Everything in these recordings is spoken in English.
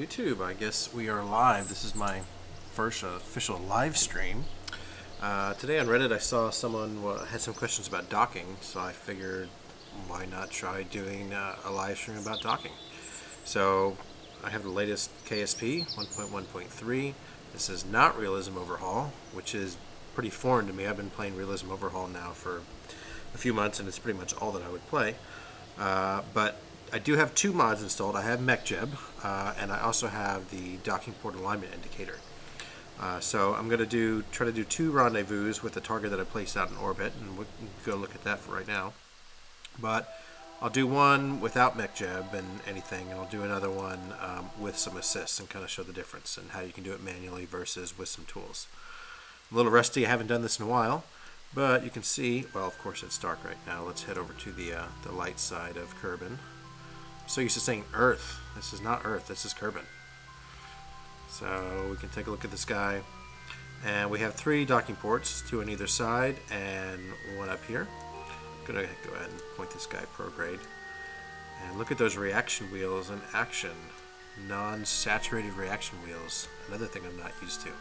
YouTube. I guess we are live. This is my first official live stream. Today on Reddit I saw someone had some questions about docking, so I figured why not try doing a live stream about docking. So I have the latest KSP 1.1.3. This is not Realism Overhaul, which is pretty foreign to me. I've been playing Realism Overhaul now for a few months, and it's pretty much all that I would play. But I do have two mods installed. I have MechJeb, and I also have the docking port alignment indicator. So I'm going to try to do two rendezvous with the target that I placed out in orbit, and we can go look at that for right now. But I'll do one without MechJeb and anything, and I'll do another one with some assists and kind of show the difference and how you can do it manually versus with some tools. I'm a little rusty. I haven't done this in a while, but you can see, well, of course it's dark right now. Let's head over to the light side of Kerbin. So used to saying Earth. This is not Earth, this is Kerbin. So we can take a look at this guy. And we have three docking ports, two on either side and one up here. I'm going to go ahead and point this guy prograde. And look at those reaction wheels in action. Non-saturated reaction wheels. Another thing I'm not used to.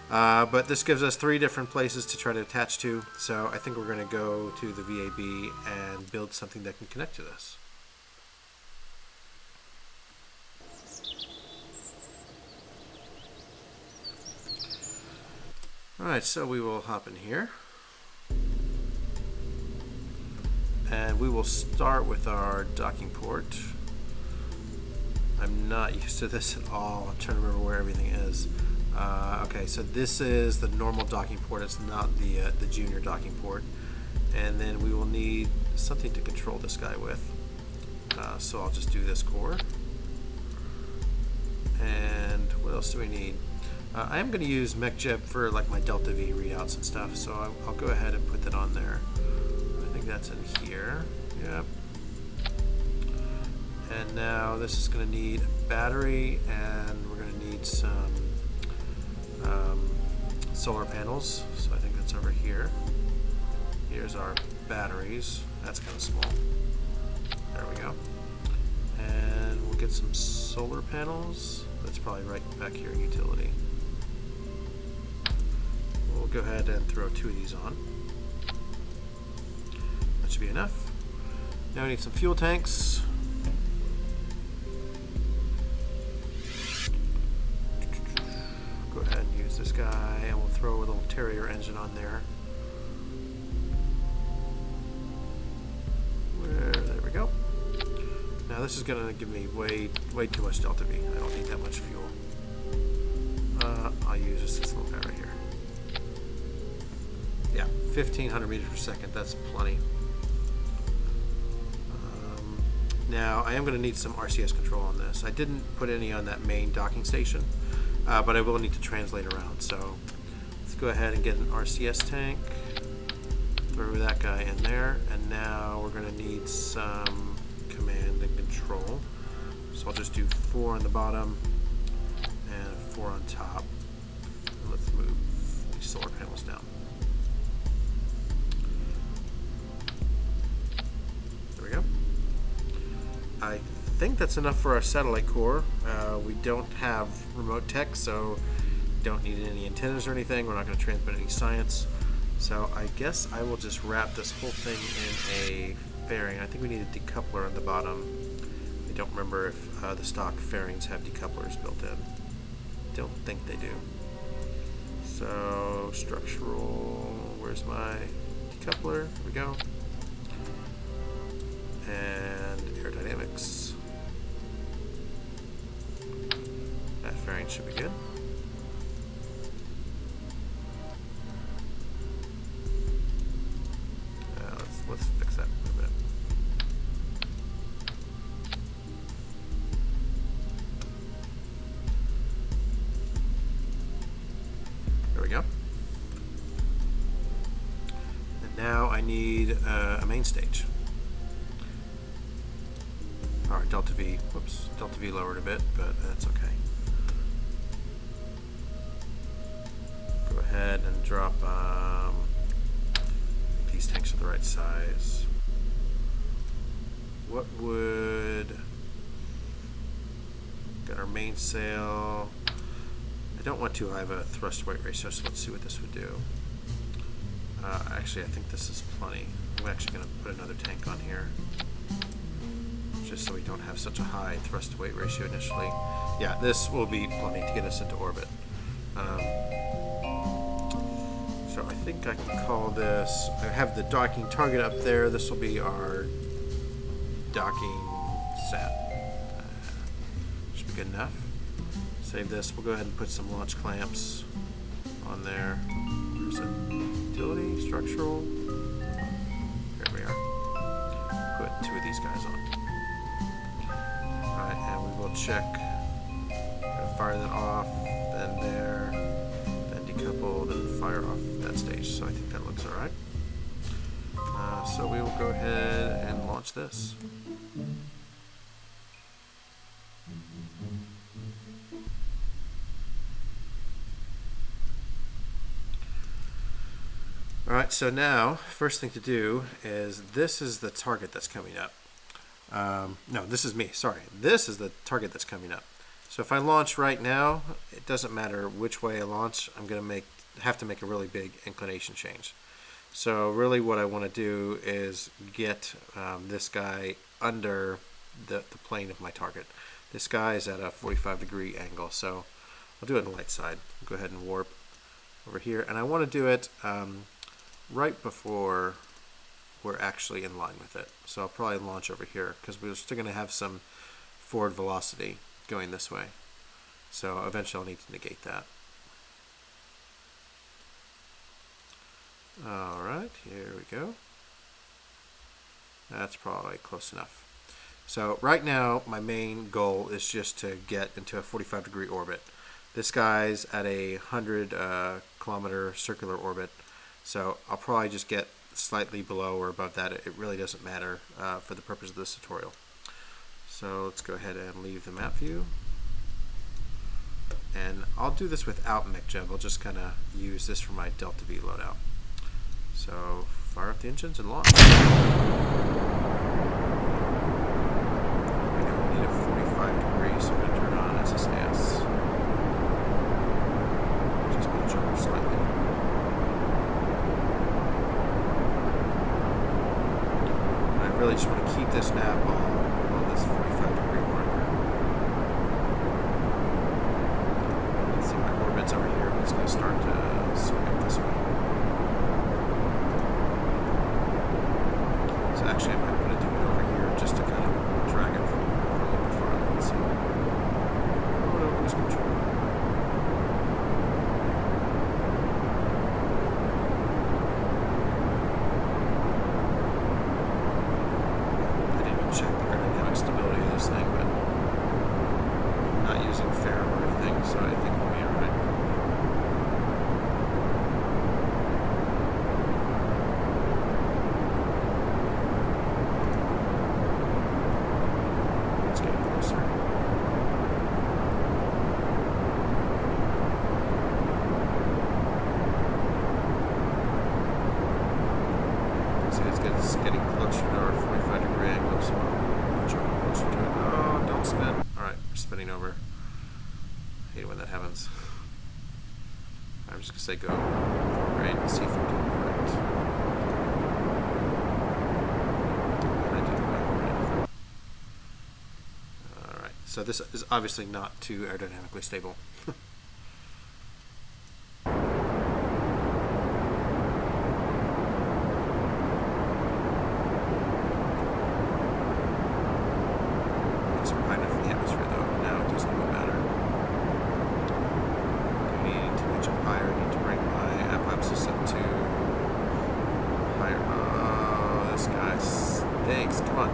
But this gives us three different places to try to attach to. So I think we're going to go to the VAB and build something that can connect to this. Alright, so we will hop in here. And we will start with our docking port. I'm not used to this at all. I'm trying to remember where everything is. Okay, so this is the normal docking port. It's not the junior docking port. And then we will need something to control this guy with. So I'll just do this core. And what else do we need? I am going to use MechJeb for like my Delta V readouts and stuff, so I'll go ahead and put that on there. I think that's in here. Yep. And now this is going to need a battery, and we're going to need some solar panels. So I think that's over here. Here's our batteries. That's kind of small. There we go. And we'll get some solar panels. That's probably right back here in utility. We'll go ahead and throw two of these on. That should be enough. Now we need some fuel tanks. Go ahead and use this guy, and we'll throw a little Terrier engine on there. There we go. Now this is going to give me way too much Delta V. I don't need that much fuel. I'll use just this little guy right here. Yeah, 1500 meters per second. That's plenty. Now I am going to need some RCS control on this. I didn't put any on that main docking station, but I will need to translate around. So let's go ahead and get an RCS tank. Throw that guy in there, and now we're going to need some command and control. So I'll just do 4 on the bottom and 4 on top. And let's move these solar panels down. There we go. I think that's enough for our satellite core. We don't have remote tech, so don't need any antennas or anything. We're not going to transmit any science. So I guess I will just wrap this whole thing in a fairing. I think we need a decoupler on the bottom. I don't remember if the stock fairings have decouplers built in. Don't think they do. So structural, where's my decoupler? There we go. And aerodynamics. That fairing should be good. Let's fix that in a minute. There we go. And now I need a main stage. Alright, Delta V lowered a bit, but that's okay. Go ahead and drop these tanks are the right size. What would... Got our mainsail. I don't want too high of a thrust weight ratio, so let's see what this would do. Actually, I think this is plenty. I'm actually going to put another tank on here, just so we don't have such a high thrust to weight ratio initially. Yeah, this will be plenty to get us into orbit. So I think I can call this, I have the docking target up there. This will be our docking sat. Should be good enough. Save this. We'll go ahead and put some launch clamps on there. Where's it? Utility, structural. Here we are. Put 2 of these guys on. Alright, and we will check. Fire that off, then there, then decouple, then fire off that stage. So I think that looks alright. So we will go ahead and launch this. Alright, so now, first thing to do is, this is the target that's coming up. No, this is me, sorry. This is the target that's coming up. So if I launch right now, it doesn't matter which way I launch, I'm going to have to make a really big inclination change. So really what I want to do is get this guy under the plane of my target. This guy is at a 45-degree angle, so I'll do it on the light side. I'll go ahead and warp over here, and I want to do it right before we're actually in line with it. So I'll probably launch over here, because we're still going to have some forward velocity going this way. So eventually I'll need to negate that. Alright, here we go. That's probably close enough. So right now my main goal is just to get into a 45-degree orbit. This guy's at a 100 kilometer circular orbit, so I'll probably just get slightly below or above that. It really doesn't matter for the purpose of this tutorial. So let's go ahead and leave the map view. And I'll do this without MechJeb. I'll just kind of use this for my Delta V loadout. So fire up the engines and launch. There we go. We need a 45 degrees, so we're going to turn on SSAS. Just pitch over slightly. I really just want to keep this nav on this 45-degree marker. You can see my orbit's over here, but it's going to start to swing up this way. So actually I might want to do it over here just to kind of drag it from over a little bit farther. Let's see. Oh, no, lose control. I didn't even check the aerodynamic stability of this thing, but I'm not using ferrum or anything, so I think it'll be alright. Let's get closer. See, it's getting closer to our 45-degree angle, so I'll put you over closer to it. Oh, don't spin. Alright, we're spinning over. I hate it when that happens. I'm just going to say go prograde and see if I'm doing correct. And I do my orbit info. Alright, so this is obviously not too aerodynamically stable. Guess we're high enough in the atmosphere though. Now it doesn't even matter. I need to reach up higher. I need to bring my apoapsis up to higher. Oh, this guy stinks. Come on.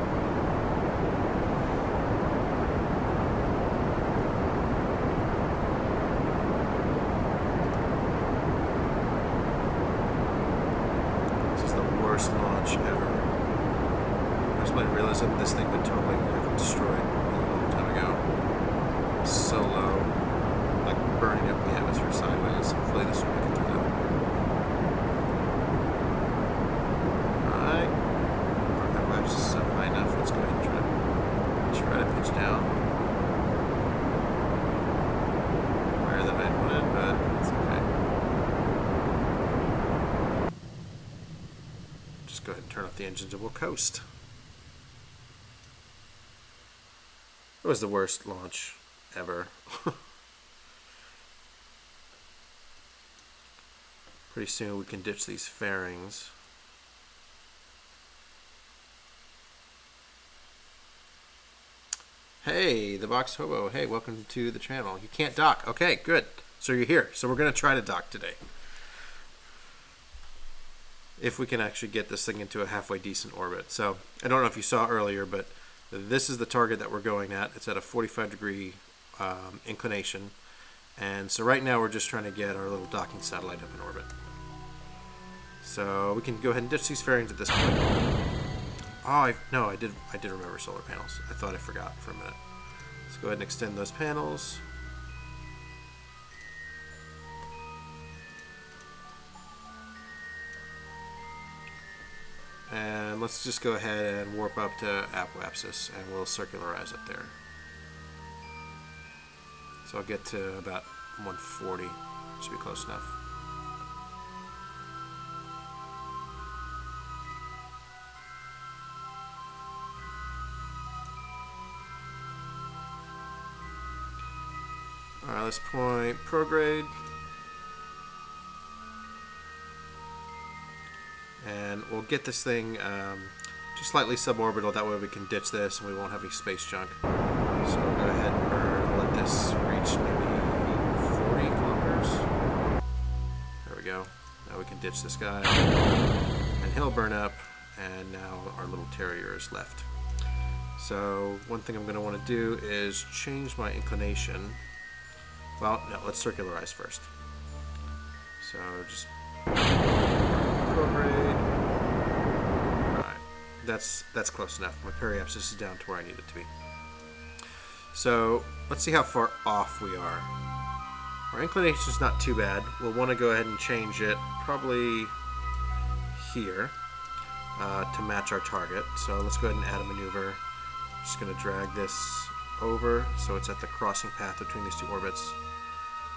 This is the worst launch ever. I just didn't realize that this thing would totally have destroyed a long time ago. So low, like burning up the atmosphere sideways. Hopefully this will make it through that. Alright. Our apoapsis is up high enough. Let's go ahead and try to pitch down. go ahead and turn off the engines and we'll coast. It was the worst launch ever. Pretty soon we can ditch these fairings. Hey, the Box Hobo. Hey, welcome to the channel. You can't dock. Okay, good. So you're here. So we're going to try to dock today. If we can actually get this thing into a halfway decent orbit. So I don't know if you saw earlier, but this is the target that we're going at. It's at a 45-degree inclination. And so right now we're just trying to get our little docking satellite up in orbit. So we can go ahead and ditch these fairings at this point. Oh, I did remember solar panels. I thought I forgot for a minute. Let's go ahead and extend those panels. And let's just go ahead and warp up to apoapsis and we'll circularize it there. So I'll get to about 140. Should be close enough. Alright, let's point prograde. And we'll get this thing just slightly suborbital, that way we can ditch this and we won't have any space junk. So we'll go ahead and let this reach maybe 40 kilometers. There we go. Now we can ditch this guy. And he'll burn up, and now our little terrier is left. So one thing I'm going to want to do is change my inclination. Well, no, let's circularize first. So just prograde. Alright, that's close enough. My periapsis is down to where I need it to be. So let's see how far off we are. Our inclination is not too bad. We'll want to go ahead and change it probably here to match our target. So let's go ahead and add a maneuver. Just going to drag this over so it's at the crossing path between these two orbits.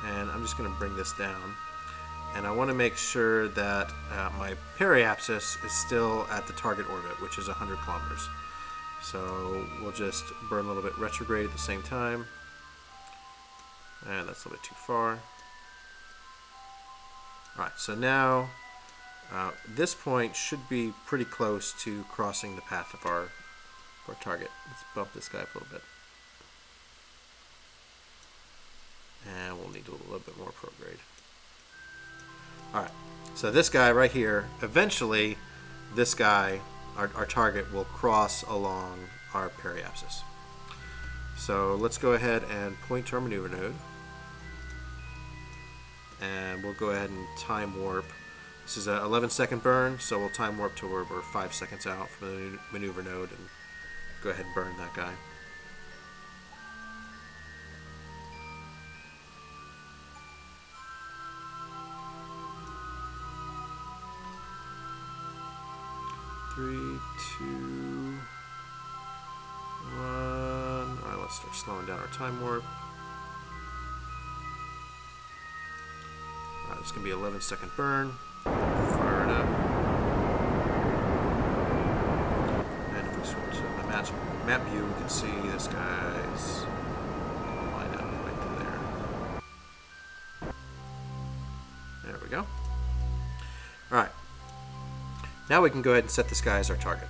And I'm just going to bring this down. And I want to make sure that my periapsis is still at the target orbit, which is 100 kilometers. So we'll just burn a little bit retrograde at the same time. And that's a little bit too far. Alright, so now this point should be pretty close to crossing the path of our target. Let's bump this guy up a little bit. And we'll need a little bit more prograde. Alright, so this guy right here, eventually this guy, our target, will cross along our periapsis. So let's go ahead and point to our maneuver node. And we'll go ahead and time warp. This is an 11-second burn, so we'll time warp to where we're 5 seconds out from the maneuver node and go ahead and burn that guy. Three, two, one. Alright, let's start slowing down our time warp. Alright, it's going to be an 11-second burn. Fire it up. And if we switch to the map view, we can see this guy's line up right there. There we go. Alright. Now we can go ahead and set this guy as our target.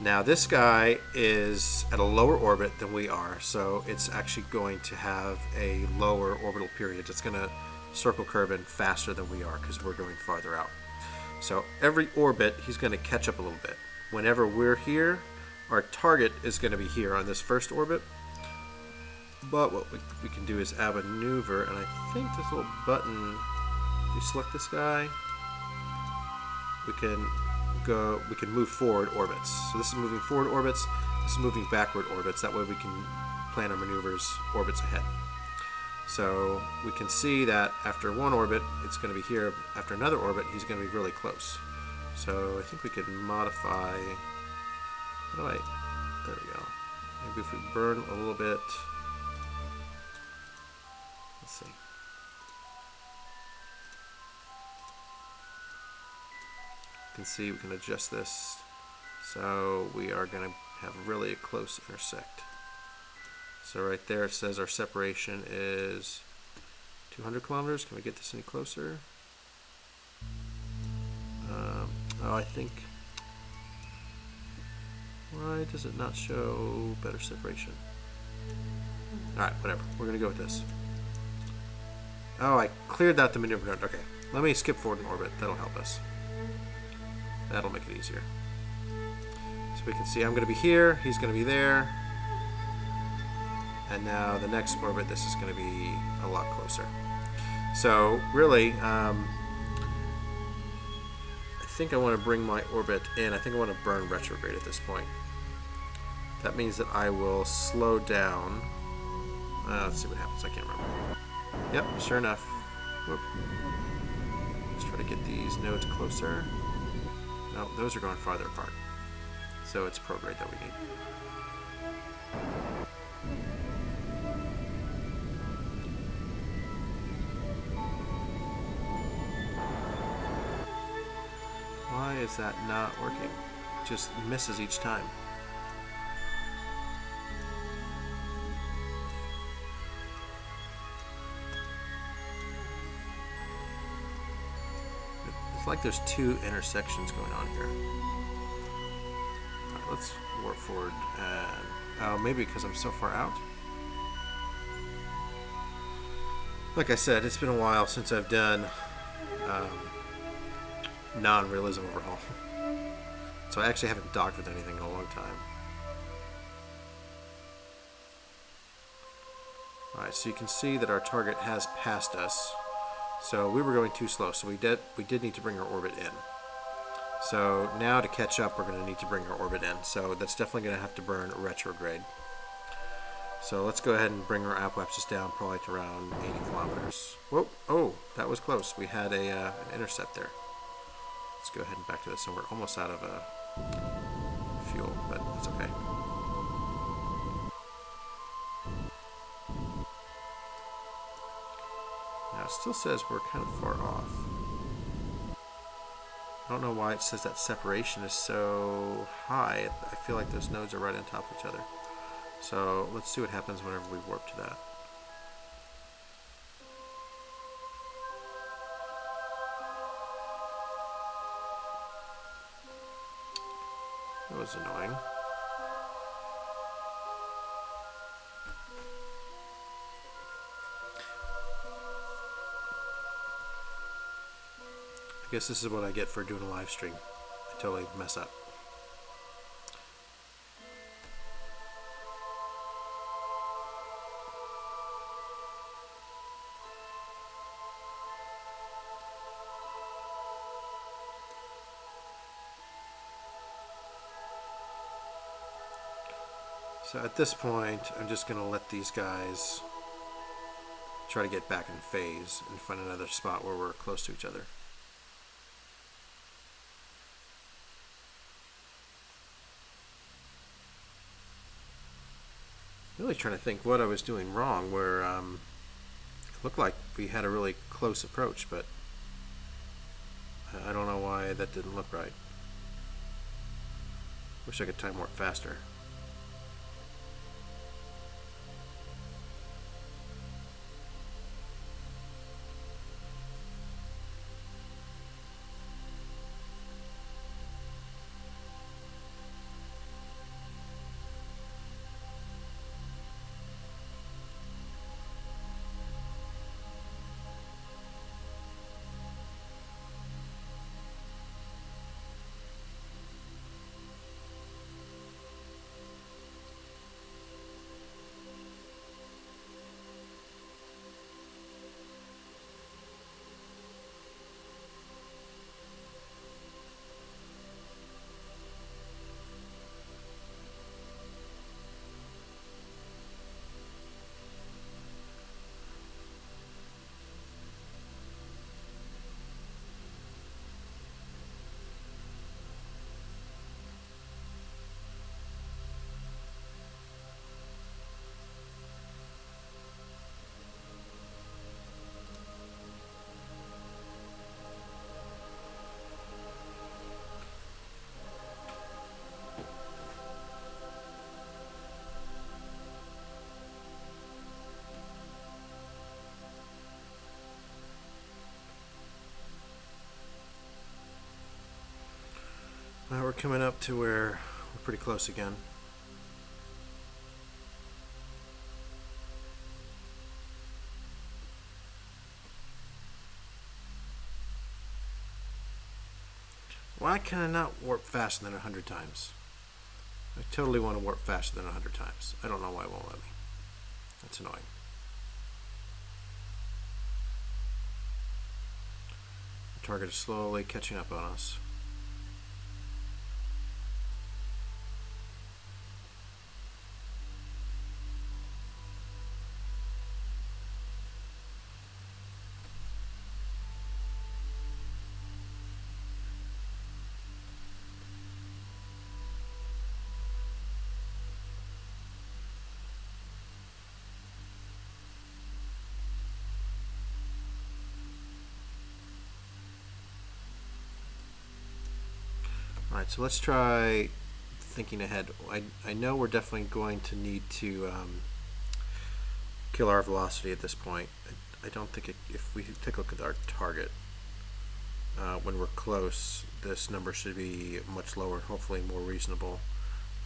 Now this guy is at a lower orbit than we are, so it's actually going to have a lower orbital period. It's going to circle Kerbin faster than we are because we're going farther out. So every orbit, he's going to catch up a little bit. Whenever we're here, our target is going to be here on this first orbit. But what we can do is add a maneuver, and I think this little button, if you select this guy, we can move forward orbits. So this is moving forward orbits, this is moving backward orbits. That way we can plan our maneuvers orbits ahead. So we can see that after one orbit, it's going to be here. After another orbit, he's going to be really close. So I think we could modify. Oh wait, there we go. Maybe if we burn a little bit. Let's see. You can see we can adjust this. So we are going to have really a close intersect. So right there it says our separation is 200 kilometers. Can we get this any closer? Oh, I think... Why does it not show better separation? Alright, whatever. We're going to go with this. Oh, I cleared out the maneuver node. Okay, let me skip forward in orbit. That'll help us. That'll make it easier. So we can see I'm going to be here, he's going to be there. And now the next orbit, this is going to be a lot closer. So really, I think I want to bring my orbit in. I think I want to burn retrograde at this point. That means that I will slow down. Let's see what happens. I can't remember. Yep, sure enough. Whoop. Let's try to get these nodes closer. No, those are going farther apart. So it's prograde that we need. Why is that not working? It just misses each time. It's like there's two intersections going on here. Alright, let's warp forward and... maybe because I'm so far out? Like I said, it's been a while since I've done non-realism overhaul. So I actually haven't docked with anything in a long time. Alright, so you can see that our target has passed us. So we were going too slow, so we did need to bring our orbit in. So now to catch up, we're going to need to bring our orbit in. So that's definitely going to have to burn retrograde. So let's go ahead and bring our apoapsis down probably to around 80 kilometers. Whoa, oh, that was close. We had an intercept there. Let's go ahead and back to this, and we're almost out of fuel, but that's okay. Now it still says we're kind of far off. I don't know why it says that separation is so high. I feel like those nodes are right on top of each other. So let's see what happens whenever we warp to that. That was annoying. I guess this is what I get for doing a live stream. I totally mess up. So at this point, I'm just going to let these guys try to get back in phase and find another spot where we're close to each other. Really trying to think what I was doing wrong, where it looked like we had a really close approach, but I don't know why that didn't look right. Wish I could time warp faster. We're coming up to where we're pretty close again. Why can I not warp faster than 100 times? I totally want to warp faster than 100 times. I don't know why it won't let me. That's annoying. The target is slowly catching up on us. Alright, so let's try thinking ahead. I know we're definitely going to need to kill our velocity at this point. I don't think if we take a look at our target, when we're close, this number should be much lower, hopefully more reasonable.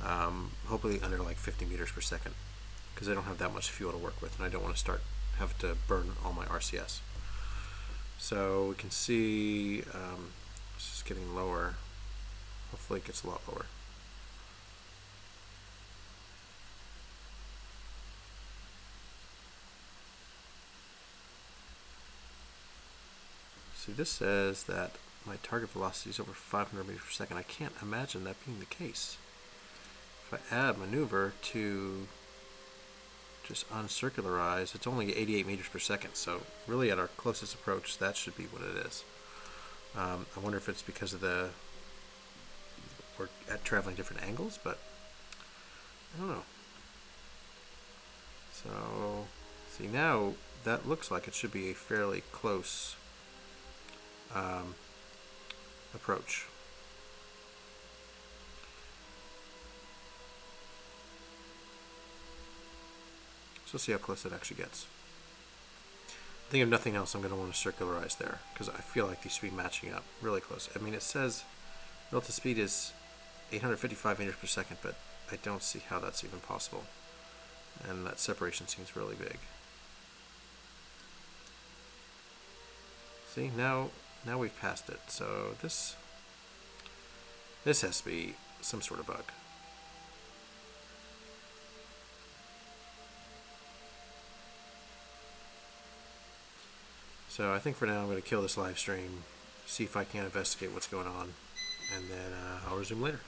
Hopefully under like 50 meters per second, because I don't have that much fuel to work with, and I don't want to have to burn all my RCS. So we can see this is getting lower. Hopefully it gets a lot lower. See, this says that my target velocity is over 500 meters per second. I can't imagine that being the case. If I add maneuver to just uncircularize, it's only 88 meters per second. So really at our closest approach, that should be what it is. I wonder if it's because of we're traveling different angles, but I don't know. So, see, now that looks like it should be a fairly close approach. So let's see how close it actually gets. I think if nothing else, I'm going to want to circularize there, because I feel like these should be matching up really close. I mean, it says relative speed is 855 meters per second, but I don't see how that's even possible. And that separation seems really big. See, now we've passed it. So this has to be some sort of bug. So I think for now I'm going to kill this live stream, see if I can investigate what's going on, and then I'll resume later.